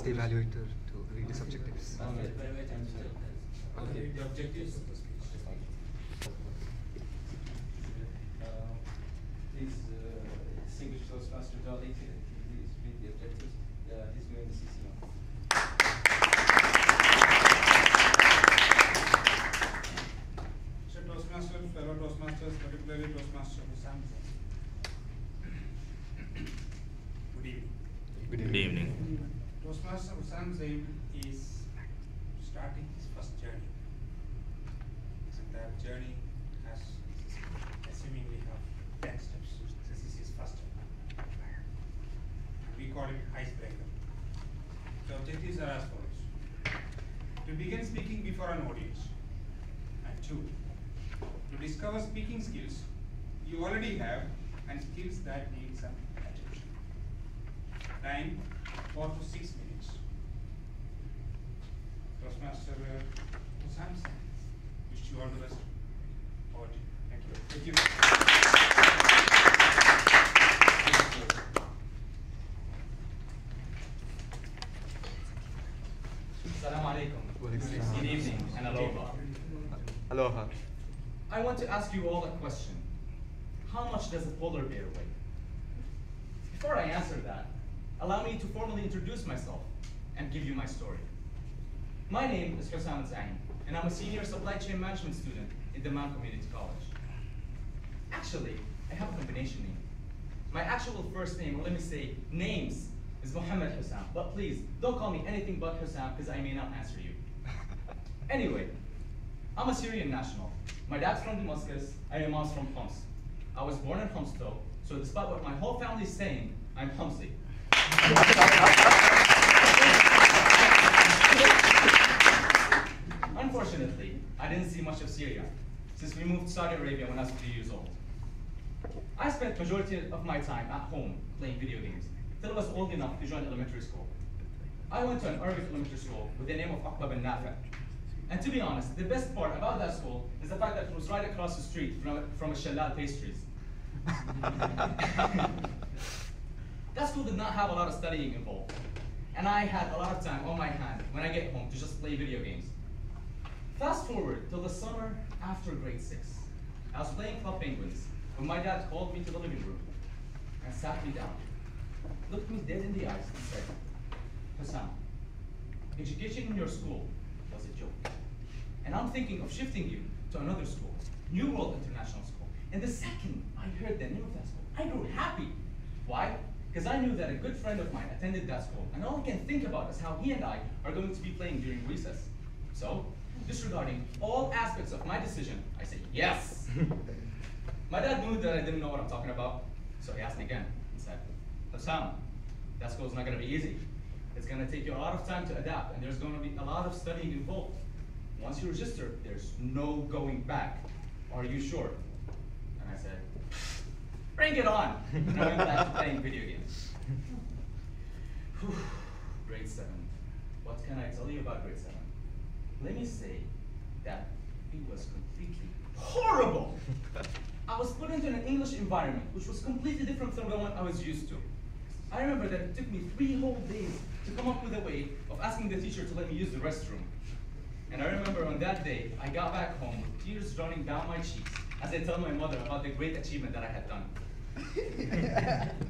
ask the evaluator to read the subjectives. Okay, the objectives of the speech. Please distinguished Toastmaster Jolly, please read the objectives. He's doing the CC1. Mr. Toastmaster, fellow Toastmasters, particularly Toastmaster Hussam. Good evening. Good evening. Toastmaster Hussam Zain is starting his first journey. And that journey has, assuming we have 10 steps, this is his first step. We call it icebreaker. The objectives are as follows. To begin speaking before an audience. And 2, to discover speaking skills you already have and skills that need some attention. Time 4 to 6 minutes. Toastmaster Hussam Zain, wish you all the best. Over to you. Thank you. Thank you. Assalamu alaikum. Good evening and aloha. Aloha. I want to ask you all a question. How much does a polar bear weigh? Before I answer that, allow me to formally introduce myself and give you my story. My name is Hussam Zain, and I'm a senior supply chain management student in Dammam Community College. Actually, I have a combination name. My actual first name, or let me say names, is Muhammad Hussam, but please don't call me anything but Hussam because I may not answer you. Anyway, I'm a Syrian national. My dad's from Damascus, and my mom's from Homs. I was born in Homs though, so despite what my whole family is saying, I'm Homsy. Unfortunately, I didn't see much of Syria since we moved to Saudi Arabia when I was 3 years old. I spent majority of my time at home playing video games till I was old enough to join elementary school. I went to an Arabic elementary school with the name of Aqba bin Nafi'. And to be honest, the best part about that school is the fact that it was right across the street from a Shalal Pastries. That school did not have a lot of studying involved, and I had a lot of time on my hand when I get home to just play video games. Fast forward till the summer after grade 6. I was playing Club Penguins when my dad called me to the living room and sat me down, looked me dead in the eyes and said, Hussam, education in your school was a joke. And I'm thinking of shifting you to another school, New World International School. And the second I heard the name of that school, I grew happy. Why? Because I knew that a good friend of mine attended that school, and all I can think about is how he and I are going to be playing during recess. So, disregarding all aspects of my decision, I said yes. My dad knew that I didn't know what I'm talking about, so he asked me again and said, Hussam, that school's not going to be easy. It's going to take you a lot of time to adapt, and there's going to be a lot of studying involved. Once you register, there's no going back. Are you sure? And I said, bring it on! And I went back to playing video games. Grade 7. What can I tell you about grade 7? Let me say that it was completely horrible. I was put into an English environment, which was completely different from the one I was used to. I remember that it took me 3 whole days to come up with a way of asking the teacher to let me use the restroom. And I remember on that day, I got back home with tears running down my cheeks as I told my mother about the great achievement that I had done.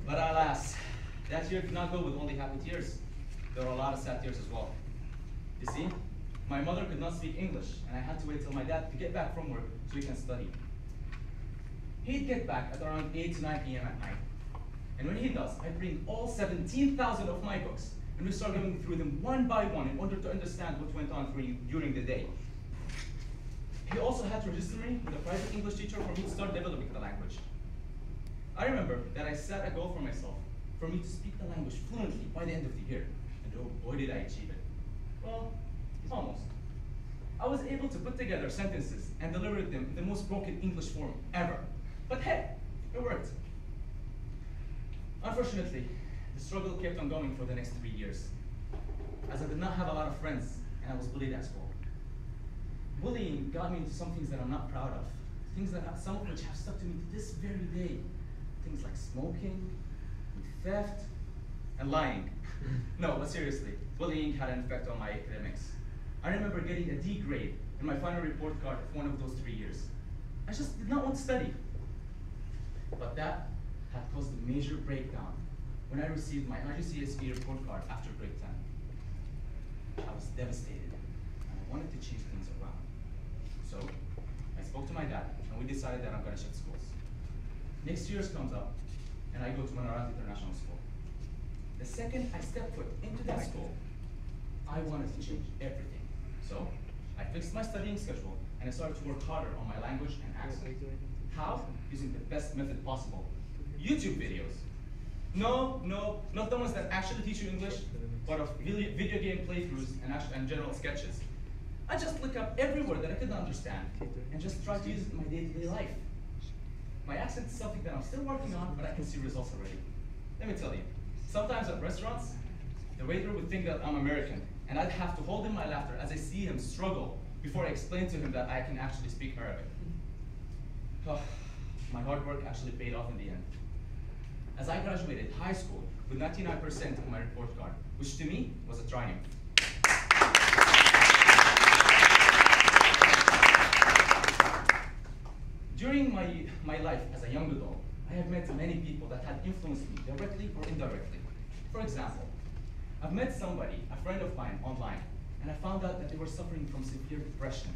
But alas, that year did not go with only happy tears. There were a lot of sad tears as well. You see, my mother could not speak English, and I had to wait till my dad to get back from work so he can study. He'd get back at around 8 to 9 p.m. at night. And when he does, I bring all 17,000 of my books, and we start going through them one by one in order to understand what went on during the day. He also had to register me with a private English teacher for me to start developing the language. I remember that I set a goal for myself, for me to speak the language fluently by the end of the year. And oh boy did I achieve it. Well, almost. I was able to put together sentences and deliver them in the most broken English form ever. But hey, it worked. Unfortunately, the struggle kept on going for the next 3 years, as I did not have a lot of friends and I was bullied at school. Bullying got me into some things that I'm not proud of, things that some of which have stuck to me to this very day. Things like smoking, and theft, and lying. No, but seriously, bullying had an effect on my academics. I remember getting a D grade in my final report card of one of those 3 years. I just did not want to study. But that had caused a major breakdown when I received my IGCSE report card after grade 10. I was devastated, and I wanted to change things around. So I spoke to my dad, and we decided that I'm going to shift schools. Next year comes up, and I go to Manarat International School. The second I stepped foot into that school, I wanted to change everything. So I fixed my studying schedule, and I started to work harder on my language and accent. How? Using the best method possible. YouTube videos. No, not the ones that actually teach you English, but of video game playthroughs and general sketches. I just look up every word that I couldn't understand and just try to use it in my day-to-day life. My accent is something that I'm still working on, but I can see results already. Let me tell you, sometimes at restaurants, the waiter would think that I'm American, and I'd have to hold in my laughter as I see him struggle before I explain to him that I can actually speak Arabic. Oh, my hard work actually paid off in the end. As I graduated high school with 99% on my report card, which to me was a triumph. During my life as a young adult, I have met many people that had influenced me directly or indirectly. For example, I've met somebody, a friend of mine, online, and I found out that they were suffering from severe depression.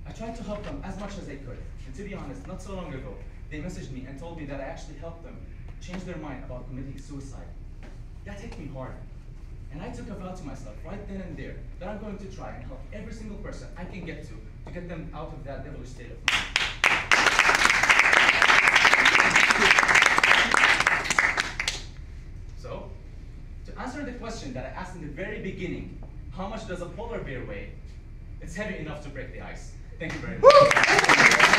I tried to help them as much as I could, and to be honest, not so long ago, they messaged me and told me that I actually helped them change their mind about committing suicide. That hit me hard, and I took a vow to myself right then and there that I'm going to try and help every single person I can get to get them out of that devilish state of mind. So, to answer the question that I asked in the very beginning, how much does a polar bear weigh? It's heavy enough to break the ice. Thank you very much.